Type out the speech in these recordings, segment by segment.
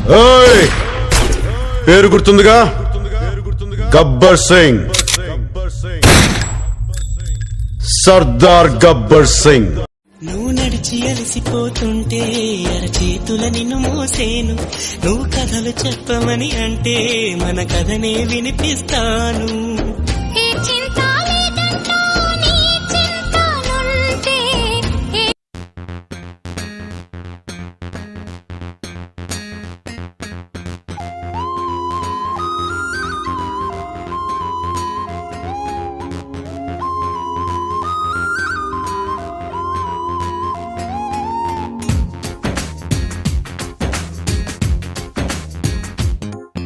ఓయ్ పేరు గుర్తుందిగా, గబ్బర్ సింగ్, సర్దార్ గబ్బర్ సింగ్. నువ్వు నడిచి అలసిపోతుంటే అరచేతుల నిన్ను మోసేను. నువ్వు కథలు చెప్పమని అంటే మన కథనే వినిపిస్తాను.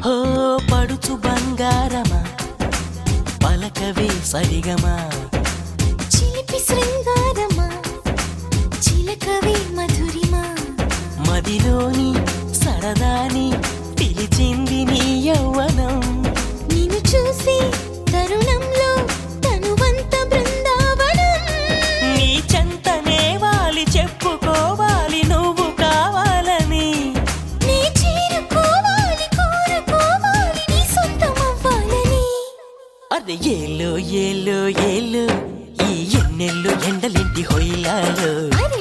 హో పడుచు బంగారమా పలకవే సరిగమా, చిలిపి శృంగారమా చిలకవే మధురిమా, మదిలోని సరదాని పిలిచింది నీ యౌవనం. నిన్ను చూసి తరుణంలో తనువంత బృందావనం. నీ చెంతనే వాలి చెప్పుకోవాలి నువ్వు కావాలని. నీ చేరుకోవాలి కోరుకోవాలి నీ సొంతమవ్వాలని. అరే ఏలో ఏలో ఏలో ఈ ఎన్నెల్లో ఎండలింటి హొయ్యాలో. అరే